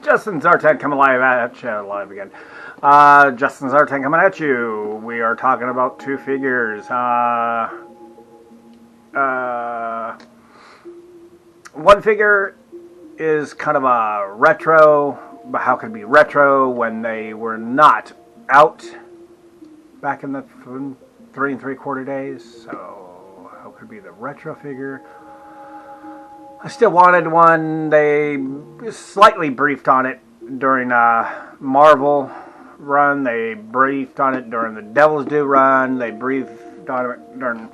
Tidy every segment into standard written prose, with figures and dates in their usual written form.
Justin Zartan coming live at you, live again. Justin Zartan coming at you. We are talking about two figures. One figure is kind of a retro, but how could it be retro when they were not out back in the 3 3/4 days? So how could it be the retro figure? I still wanted one. They slightly briefed on it during Marvel run. They briefed on it during the Devil's Due run. They briefed on it during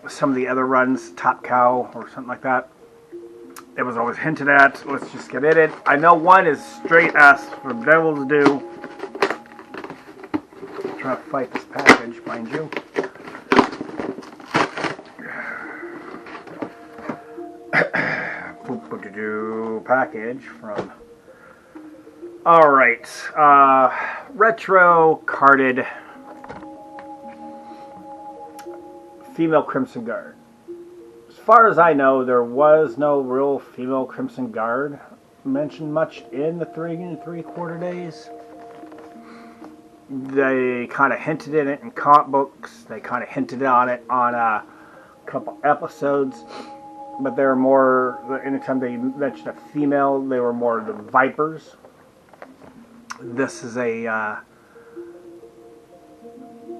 some of the other runs, Top Cow or something like that. It was always hinted at. Let's just get in it. I know one is straight S from Devil's Due. I'm trying to fight this package, mind you. Package from. Alright. Retro carded female Crimson Guard. As far as I know, there was no real female Crimson Guard mentioned much in the 3 3/4 days. They kind of hinted at it in comic books. They kind of hinted on it on a couple episodes. But they were more, anytime they mentioned a female, they were more the Vipers. This is a,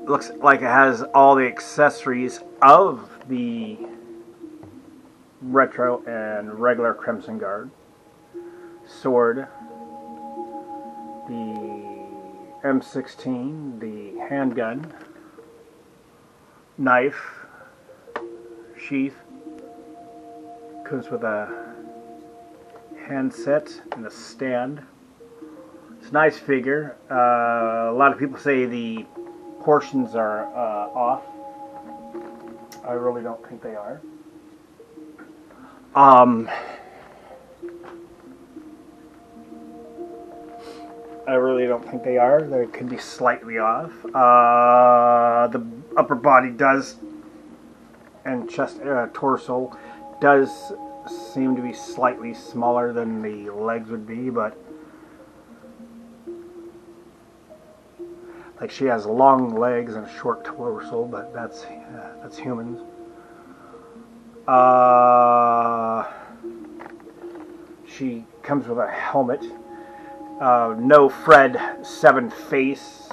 looks like it has all the accessories of the retro and regular Crimson Guard. Sword, the M16, the handgun, knife, sheath. Comes with a handset and a stand. It's a nice figure. A lot of people say the portions are off. I really don't think they are. I really don't think they are. They could be slightly off. The upper body does, and chest, torso does seem to be slightly smaller than the legs would be, but like she has long legs and a short torso, but that's humans. She comes with a helmet. No Fred 7 face,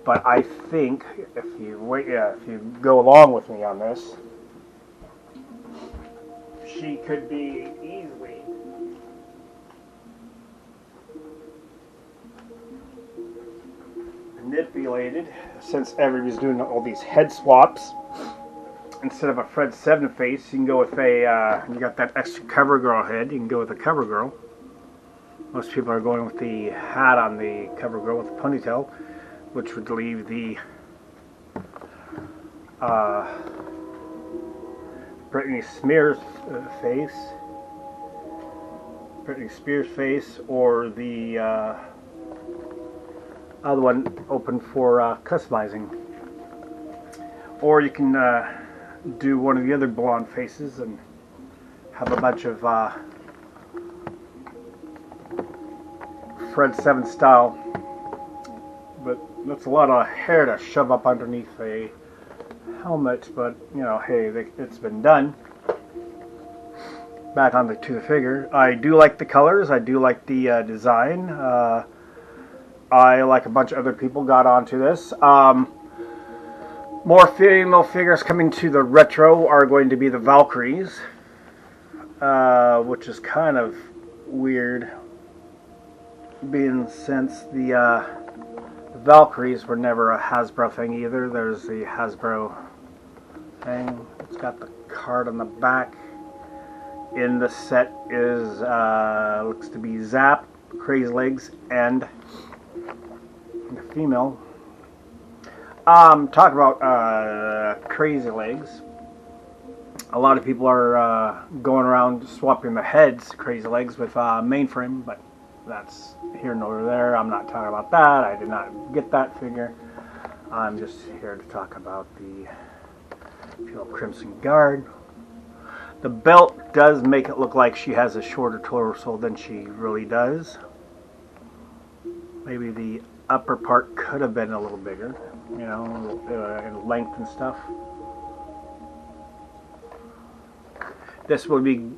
but I think if you go along with me on this, she could be easily manipulated, since everybody's doing all these head swaps. Instead of a Fred 7 face, you can go with a, you got that extra CoverGirl head, you can go with a CoverGirl. Most people are going with the hat on the CoverGirl with the ponytail, which would leave the Britney Spears face, or the other one open for customizing. Or you can do one of the other blonde faces and have a bunch of Fred 7 style. But that's a lot of hair to shove up underneath a helmet, but you know, hey, it's been done. Back on to the figure. I do like the colors. I do like the design. I, like a bunch of other people, got onto this. More female figures coming to the retro are going to be the Valkyries, which is kind of weird, being since the Valkyries were never a Hasbro thing either. There's the Hasbro thing. It's got the card on the back. In the set is looks to be Zap, Crazy Legs, and the female. Talk about Crazy Legs. A lot of people are going around swapping the heads, Crazy Legs, with Mainframe, but that's here nor there. I'm not talking about that. I did not get that figure. I'm just here to talk about the Crimson Guard. The belt does make it look like she has a shorter torso than she really does. Maybe the upper part could have been a little bigger, you know, in length and stuff. This would be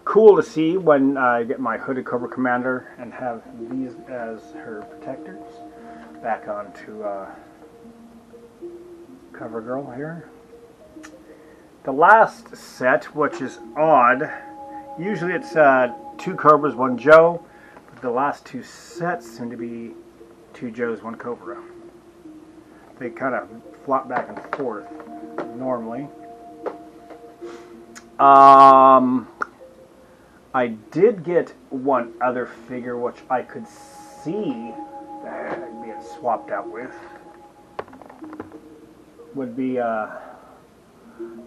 cool to see when I get my Hooded Cobra Commander and have these as her protectors. Back onto CoverGirl here. The last set, which is odd, usually it's 2 Cobras, 1 Joe, but the last 2 sets seem to be 2 Joes, 1 Cobra. They kind of flop back and forth normally. I did get one other figure which I could see that being swapped out with. Would be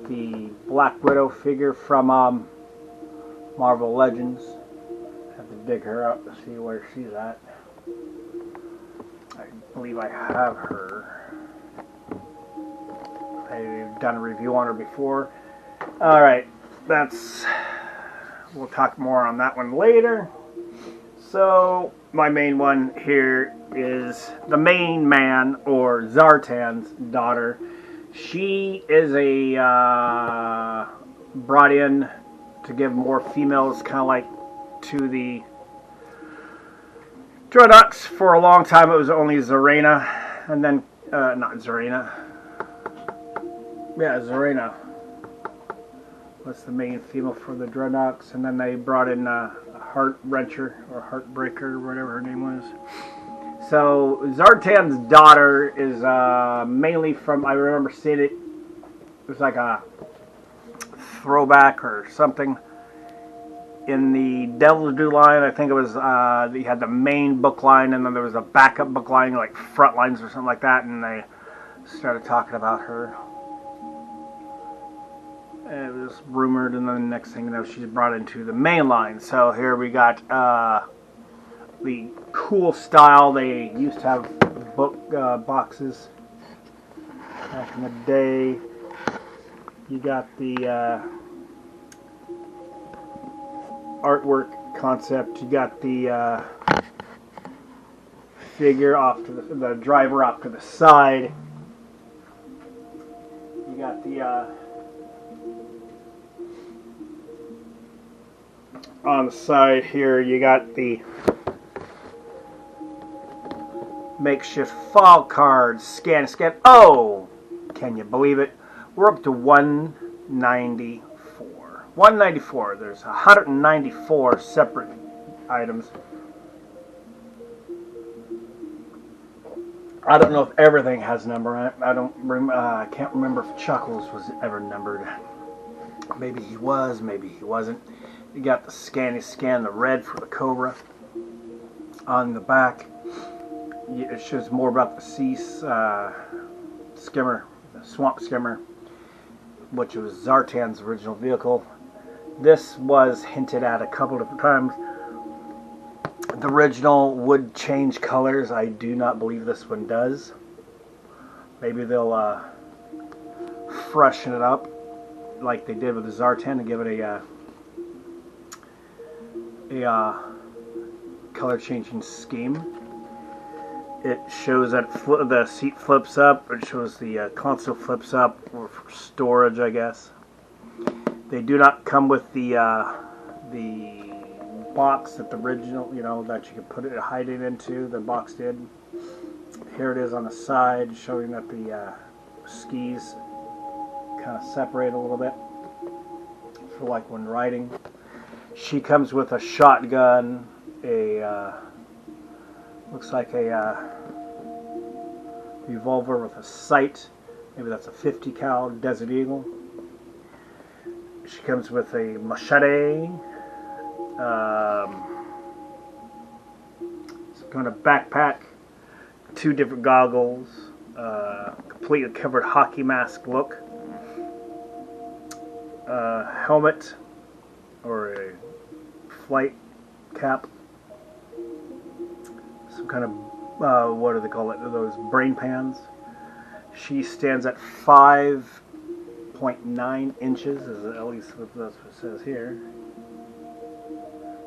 the Black Widow figure from Marvel Legends. Have to dig her up to see where she's at. I believe I have her. I've done a review on her before. Alright, we'll talk more on that one later. So, my main one here is the main man, or Zartan's daughter. She is brought in to give more females, kind of like to the Dreadnoks. For a long time it was only Zarena, and then, not Zarena. Yeah, Zarena was the main female for the Dreadnoks, and then they brought in Heart Wrencher, or Heartbreaker, whatever her name was. So, Zartan's daughter is mainly from, I remember seeing it, it was like a throwback or something. In the Devil's Due line, I think it was, you had the main book line, and then there was a backup book line, like Front Lines or something like that, and they started talking about her. It was rumored, and then the next thing you know, she's brought into the main line. So here we got the cool style. They used to have book boxes back in the day. You got the artwork concept. You got the figure off to the driver off to the side. You got the on the side here, you got the makeshift file cards. Scan. Oh, can you believe it? We're up to 194. 194. There's 194 separate items. I don't know if everything has a number on it. I can't remember if Chuckles was ever numbered. Maybe he was, maybe he wasn't. You got the scan, the red for the Cobra on the back. It shows more about the sea skimmer, the swamp skimmer, which was Zartan's original vehicle. This was hinted at a couple different times. The original would change colors. I do not believe this one does. Maybe they'll freshen it up like they did with the Zartan and give it a color changing scheme. It shows that the seat flips up. It shows the console flips up, or for storage, I guess. They do not come with the box that the original, that you could put it, hide it into. The box did. Here it is on the side, showing that the skis kind of separate a little bit for like when riding. She comes with a shotgun, looks like a revolver with a sight. Maybe that's a 50 cal Desert Eagle. She comes with a machete, some kind of backpack, 2 different goggles, completely covered hockey mask look, helmet, or a flight cap, some kind of, what do they call it, those brain pans. She stands at 5 8.9 inches, is at least what it says here,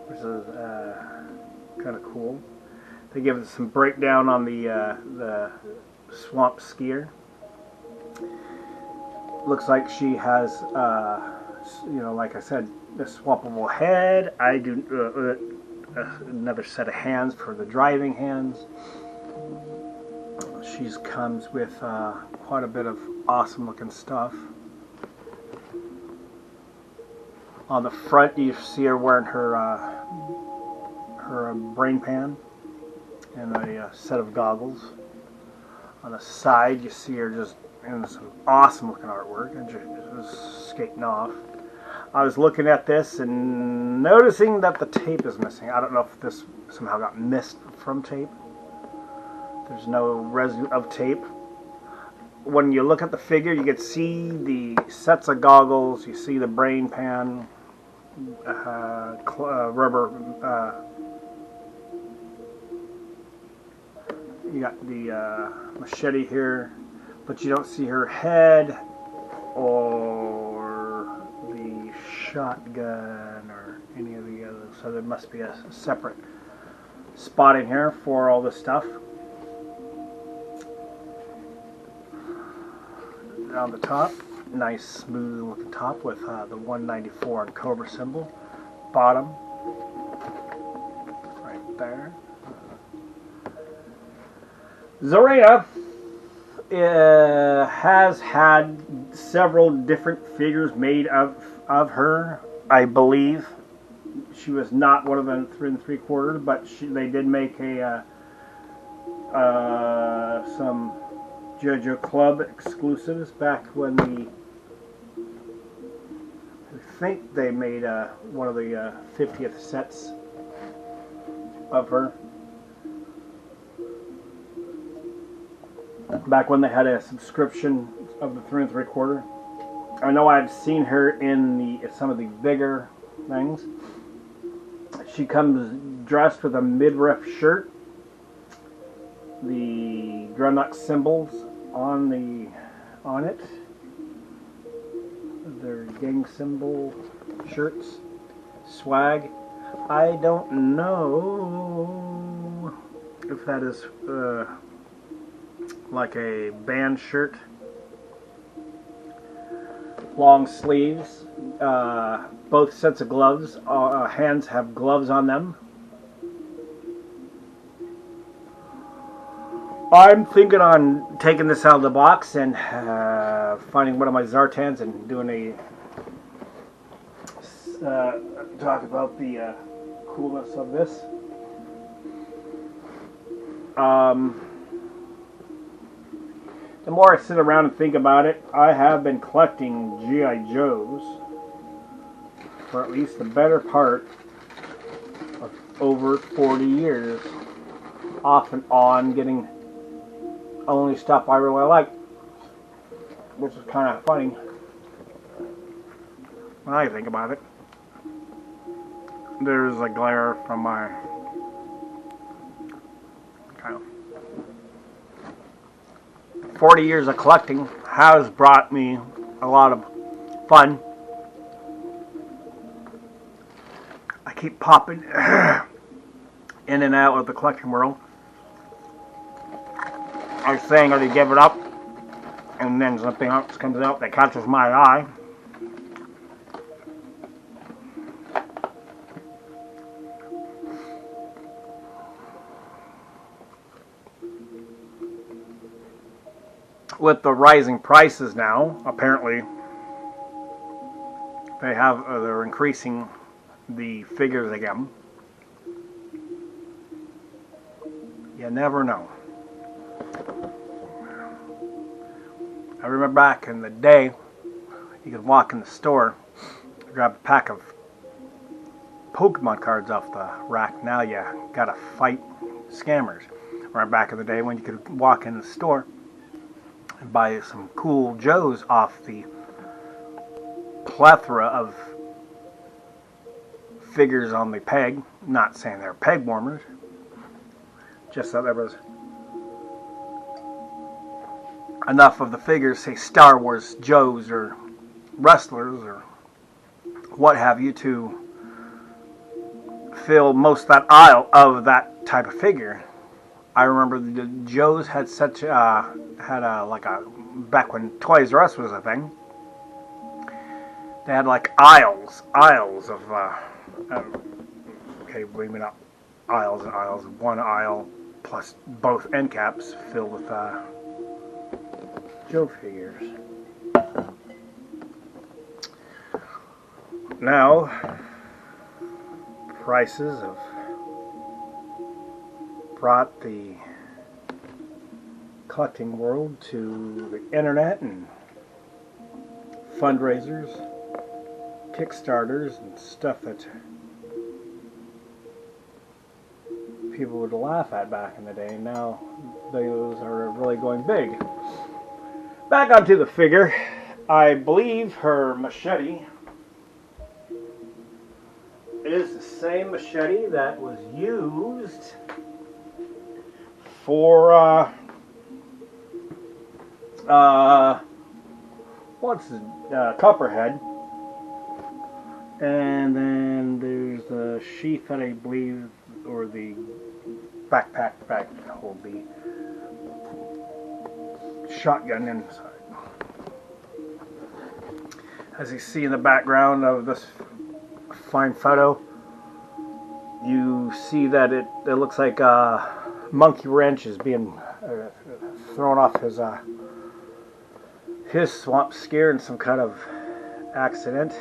which is kind of cool. They give us some breakdown on the swamp skier. Looks like she has, like I said, the swappable head. I do another set of hands for the driving hands. She comes with quite a bit of awesome looking stuff. On the front, you see her wearing her brain pan and a set of goggles. On the side, you see her just in some awesome looking artwork and just skating off. I was looking at this and noticing that the tape is missing. I don't know if this somehow got missed from tape. There's no residue of tape. When you look at the figure, you can see the sets of goggles. You see the brain pan, rubber. You got the machete here, but you don't see her head or the shotgun or any of the others. So there must be a separate spot in here for all this stuff. On the top, nice smooth looking top with the 194 and Cobra symbol. Bottom, right there. Zanya has had several different figures made of her. I believe she was not one of the 3 3/4, but they did make some Gijoe Club exclusives back when I think they made one of the 50th sets of her. Back when they had a subscription of the 3 3/4. I know I've seen her in some of the bigger things. She comes dressed with a midriff shirt, the Dreadnought symbols on it, their gang symbol shirts, swag. I don't know if that is like a band shirt. Long sleeves, both sets of gloves, hands have gloves on them. I'm thinking on taking this out of the box and finding one of my Zartans and doing a talk about the coolness of this. The more I sit around and think about it, I have been collecting G.I. Joes for at least the better part of over 40 years, off and on, getting only stuff I really like, which is kind of funny when I think about it. There's a glare from my kind of 40 years of collecting has brought me a lot of fun. I keep popping in and out of the collecting world. I was saying, or to give it up, and then something else comes out that catches my eye. With the rising prices now, apparently they're increasing the figures again. You never know. I remember back in the day, you could walk in the store, grab a pack of Pokemon cards off the rack. Now you gotta fight scammers. Right back in the day when you could walk in the store and buy some cool Joes off the plethora of figures on the peg. Not saying they're peg warmers, just that there was enough of the figures, say Star Wars Joes or wrestlers or what have you to fill most of that aisle of that type of figure. I remember the Joes had such back when Toys R Us was a thing. They had like aisles of okay, maybe not aisles and aisles. One aisle plus both end caps filled with Joe figures. Now, prices have brought the collecting world to the internet and fundraisers, Kickstarters, and stuff that people would laugh at back in the day. Now those are really going big. Back onto the figure. I believe her machete is the same machete that was used for Copperhead. And then there's the sheath that I believe, or the backpack bag to hold the shotgun inside. As you see in the background of this fine photo, you see that it looks like a monkey wrench is being thrown off his swamp skier in some kind of accident.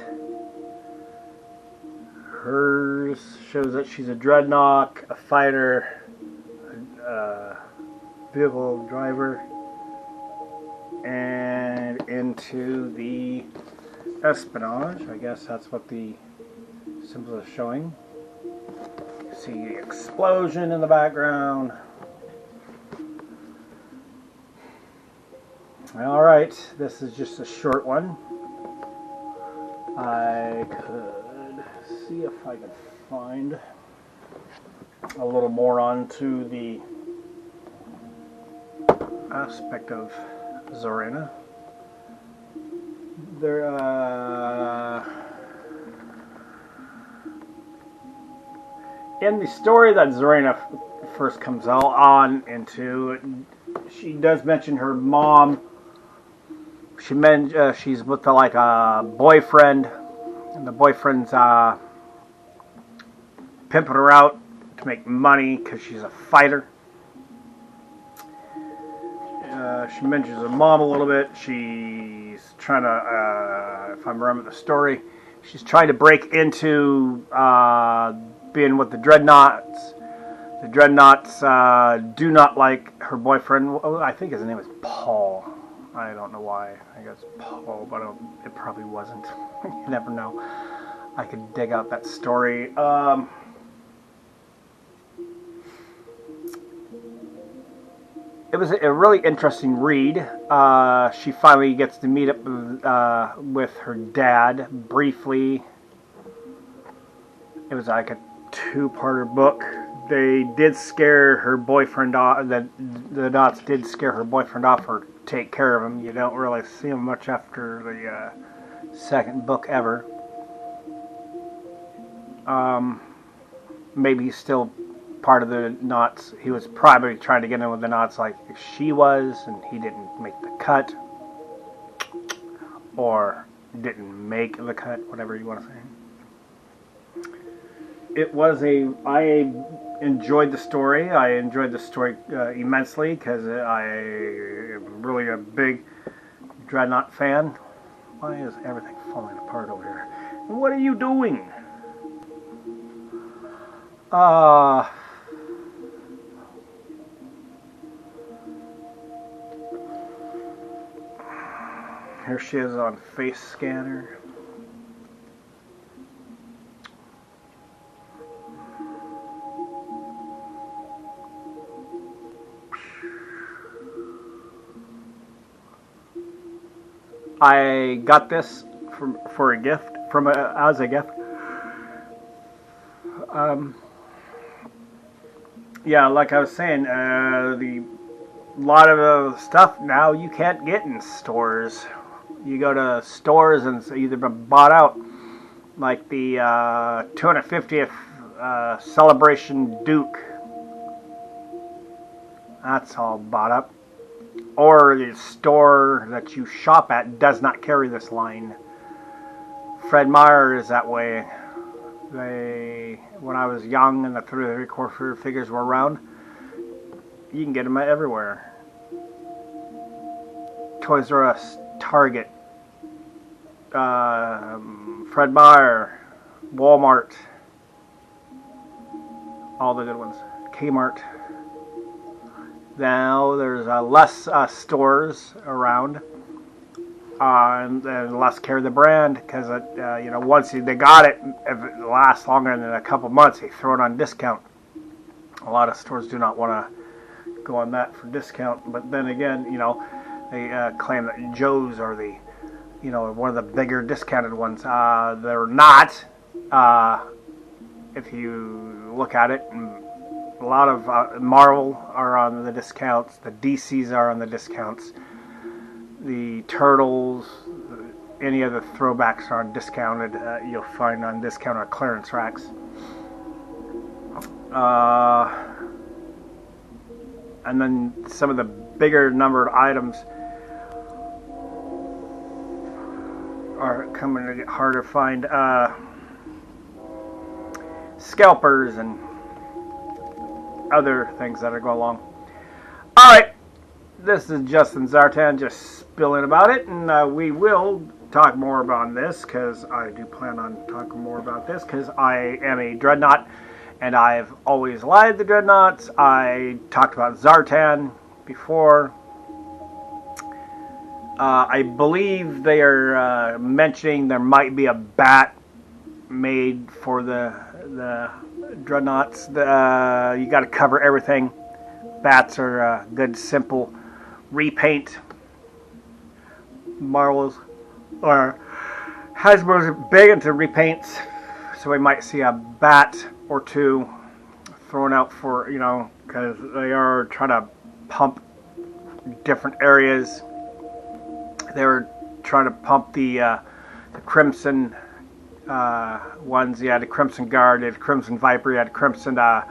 Hers shows that she's a dreadnought, a fighter, a vehicle driver, and into the espionage. I guess that's what the symbol is showing. You see the explosion in the background. Alright, this is just a short one. I could see if I could find a little more onto the aspect of Zartan. There, in the story that Zartan first comes on into, she does mention her mom. She's with like a boyfriend, and the boyfriend's pimping her out to make money because she's a fighter. She mentions her mom a little bit. She's trying to, if I remember the story, she's trying to break into being with the Dreadnoughts. The Dreadnoughts do not like her boyfriend. I think his name is Paul. I don't know why. I guess Paul, but it probably wasn't. You never know. I could dig out that story. It was a really interesting read. She finally gets to meet up with her dad briefly. It was like a two-parter book. They did scare her boyfriend off. The Knots did scare her boyfriend off or take care of him. You don't really see him much after the second book ever. Maybe he's still part of the Knots. He was probably trying to get in with the Knots like she was, and he didn't make the cut. Or didn't make the cut, whatever you want to say. I enjoyed the story. I enjoyed the story immensely because I am really a big Dreadnought fan. Why is everything falling apart over here? What are you doing? Here she is on face scanner. I got this for a gift, as a gift. Yeah, like I was saying, the lot of stuff now you can't get in stores. You go to stores and it's either been bought out, like the 250th Celebration Duke. That's all bought up. Or the store that you shop at does not carry this line. Fred Meyer is that way. When I was young and the 3 3/4 figures were around, you can get them everywhere. Toys R Us, Target, Fred Meyer, Walmart, all the good ones, Kmart. Now there's less stores around, and less carry the brand because once they got it, if it lasts longer than a couple months, they throw it on discount. A lot of stores do not want to go on that for discount, but then again, they claim that Gijoes are the one of the bigger discounted ones. They're not. If you look at it. A lot of Marvel are on the discounts. The DCs are on the discounts. The Turtles, any of the throwbacks are on discounted. You'll find on discount or clearance racks. And then some of the bigger numbered items are coming to get harder to find. Scalpers and other things that are going along. Alright, this is Justin Zartan just spilling about it, and we will talk more about this because I do plan on talking more about this because I am a Dreadnought and I've always liked the Dreadnoughts. I talked about Zartan before. I believe they are mentioning there might be a bat made for the Dreadnoughts. You got to cover everything. Bats are good, simple repaint. Marvel's or Hasbro's big into repaints, so we might see a bat or two thrown out for because they are trying to pump different areas. They were trying to pump the Crimson ones. You had the Crimson Guard, you had the Crimson Viper, you had the Crimson Bat.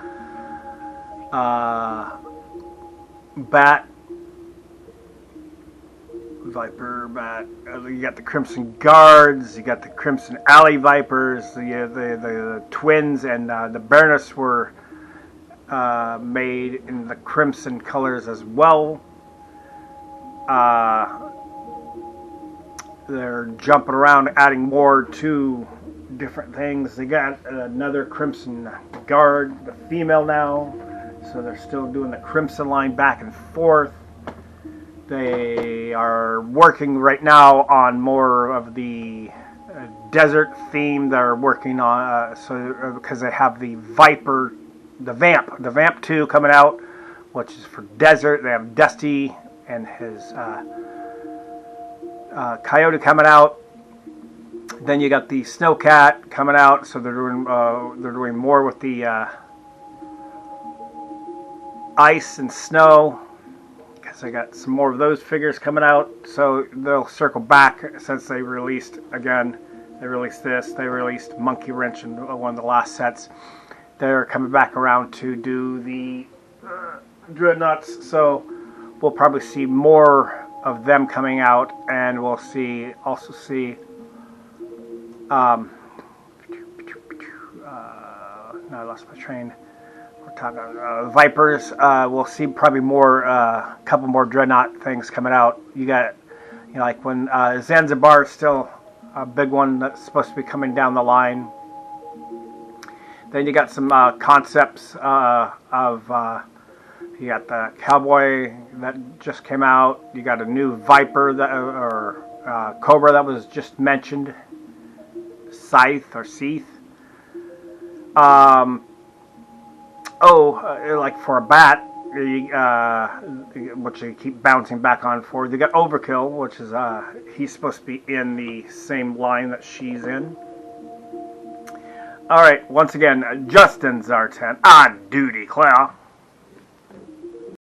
Viper, Bat. You got the Crimson Guards, you got the Crimson Alley Vipers, the twins, and the Baroness were made in the Crimson colors as well. They're jumping around, adding more to different things. They got another Crimson Guard, the female now, so they're still doing the Crimson line back and forth. They are working right now on more of the desert theme. They're working on because they have the Viper, the Vamp 2 coming out, which is for desert. They have Dusty and his Coyote coming out. Then you got the Snowcat coming out, so they're doing more with the ice and snow, because they got some more of those figures coming out. So they'll circle back since they released again. They released this. They released Monkey Wrench in one of the last sets. They're coming back around to do the Dreadnoughts. So we'll probably see more of them coming out, and we'll also see now I lost my train. We're talking Vipers. We'll see probably more couple more Dreadnought things coming out. You got like when Zanzibar is still a big one that's supposed to be coming down the line. Then you got some concepts of you got the Cowboy that just came out. You got a new Viper or Cobra that was just mentioned. Scythe or Seath. Like for a bat, which you keep bouncing back on for. They got Overkill, which is he's supposed to be in the same line that she's in. All right, once again, Justin Zartan on duty, Claire.